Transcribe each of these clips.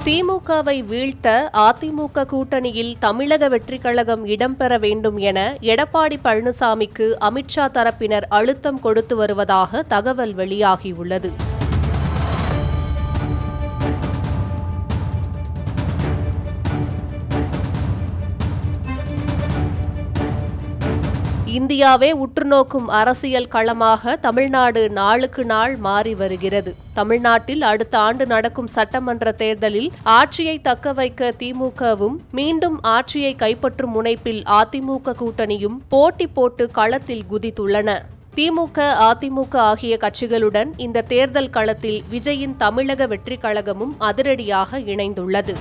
திமுகவை வீழ்த்த அதிமுக கூட்டணியில் தமிழக வெற்றிக் கழகம் இடம்பெற வேண்டும் என எடப்பாடி பழனிசாமிக்கு அமித்ஷா தரப்பினர் அழுத்தம் கொடுத்து வருவதாக தகவல் வெளியாகியுள்ளது. இந்தியாவே உற்றுநோக்கும் அரசியல் களமாக தமிழ்நாடு நாளுக்கு நாள் மாறி வருகிறது. தமிழ்நாட்டில் அடுத்த ஆண்டு நடக்கும் சட்டமன்ற தேர்தலில் ஆட்சியை தக்கவைக்க திமுகவும் மீண்டும் ஆட்சியை கைப்பற்றும் முனைப்பில் அதிமுக கூட்டணியும் போட்டி போட்டு களத்தில் குதித்துள்ளன. திமுக, அதிமுக ஆகிய கட்சிகளுடன் இந்த தேர்தல் களத்தில் விஜயின் தமிழக வெற்றிக் கழகமும் அதிரடியாக இணைந்துள்ளது.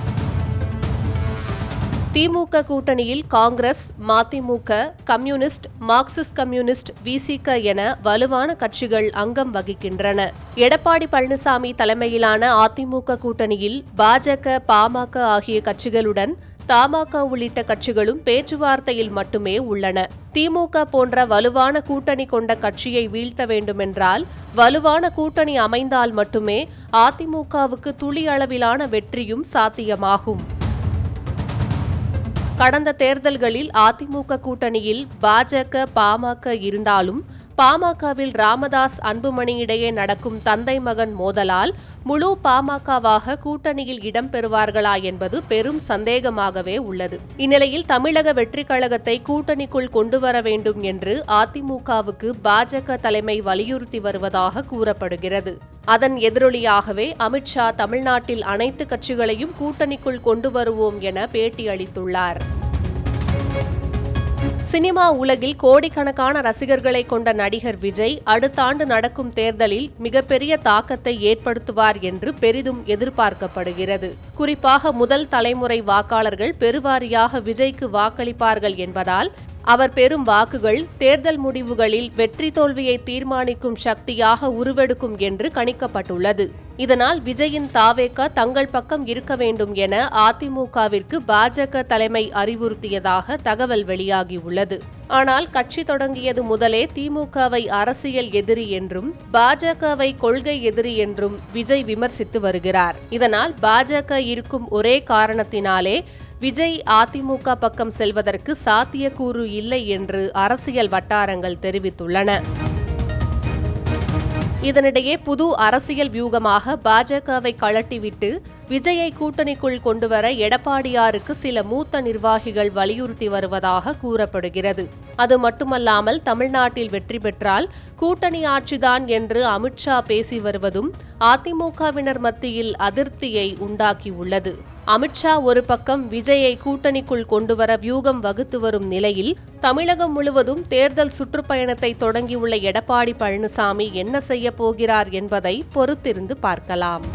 திமுக கூட்டணியில் காங்கிரஸ், மதிமுக, கம்யூனிஸ்ட், மார்க்சிஸ்ட் கம்யூனிஸ்ட், விசிக என வலுவான கட்சிகள் அங்கம் வகிக்கின்றன. எடப்பாடி பழனிசாமி தலைமையிலான அதிமுக கூட்டணியில் பாஜக, பாமக ஆகிய கட்சிகளுடன் தமாக உள்ளிட்ட கட்சிகளும் பேச்சுவார்த்தையில் மட்டுமே உள்ளன. திமுக போன்ற வலுவான கூட்டணி கொண்ட கட்சியை வீழ்த்த வேண்டுமென்றால் வலுவான கூட்டணி அமைந்தால் மட்டுமே அதிமுகவுக்கு துளி அளவிலான வெற்றியும் சாத்தியமாகும். கடந்த தேர்தல்களில் அதிமுக கூட்டணியில் பாஜக, பாமக இருந்தாலும் பாமகவில் ராமதாஸ், அன்புமணி இடையே நடக்கும் தந்தை மகன் மோதலால் முழு பாமகவாக கூட்டணியில் இடம்பெறுவார்களா என்பது பெரும் சந்தேகமாகவே உள்ளது. இந்நிலையில் தமிழக வெற்றிக் கழகத்தை கூட்டணிக்குள் கொண்டுவர வேண்டும் என்று அதிமுகவுக்கு பாஜக தலைமை வலியுறுத்தி வருவதாக கூறப்படுகிறது. அதன் எதிரொலியாகவே அமித்ஷா தமிழ்நாட்டில் அனைத்து கட்சிகளையும் கூட்டணிக்குள் கொண்டு வருவோம் என பேட்டியளித்துள்ளார். சினிமா உலகில் கோடிக்கணக்கான ரசிகர்களை கொண்ட நடிகர் விஜய் அடுத்த ஆண்டு நடக்கும் தேர்தலில் மிகப்பெரிய தாக்கத்தை ஏற்படுத்துவார் என்று பெரிதும் எதிர்பார்க்கப்படுகிறது. குறிப்பாக முதல் தலைமுறை வாக்காளர்கள் பெருவாரியாக விஜய்க்கு வாக்களிப்பார்கள் என்பதால் அவர் பெறும் வாக்குகள் தேர்தல் முடிவுகளில் வெற்றி தோல்வியை தீர்மானிக்கும் சக்தியாக உருவெடுக்கும் என்று கணிக்கப்பட்டுள்ளது. இதனால் விஜயின் தாவேகா தங்கள் பக்கம் இருக்க வேண்டும் என அதிமுகவிற்கு பாஜக தலைமை அறிவுறுத்தியதாக தகவல் வெளியாகியுள்ளது. ஆனால் கட்சி தொடங்கியது முதலே திமுகவை அரசியல் எதிரி என்றும் பாஜகவை கொள்கை எதிரி என்றும் விஜய் விமர்சித்து வருகிறார். இதனால் பாஜக இருக்கும் ஒரே காரணத்தினாலே விஜய் அதிமுக பக்கம் செல்வதற்கு சாத்தியக்கூறு இல்லை என்று அரசியல் வட்டாரங்கள் தெரிவித்துள்ளன. இதனிடையே புது அரசியல் வியூகமாக பாஜகவை கழட்டிவிட்டு விஜயை கூட்டணிக்குள் கொண்டுவர எடப்பாடியாருக்கு சில மூத்த நிர்வாகிகள் வலியுறுத்தி வருவதாக கூறப்படுகிறது. அது மட்டுமல்லாமல் தமிழ்நாட்டில் வெற்றி பெற்றால் கூட்டணி ஆட்சிதான் என்று அமித்ஷா பேசி வருவதும் அதிமுகவினர் மத்தியில் அதிருப்தியை உண்டாக்கியுள்ளது. அமித்ஷா ஒரு பக்கம் விஜயை கூட்டணிக்குள் கொண்டுவர வியூகம் வகுத்து வரும் நிலையில் தமிழகம் முழுவதும் தேர்தல் சுற்றுப்பயணத்தை தொடங்கியுள்ள எடப்பாடி பழனிசாமி என்ன செய்ய போகிறார் என்பதை பொறுத்திருந்து பார்க்கலாம்.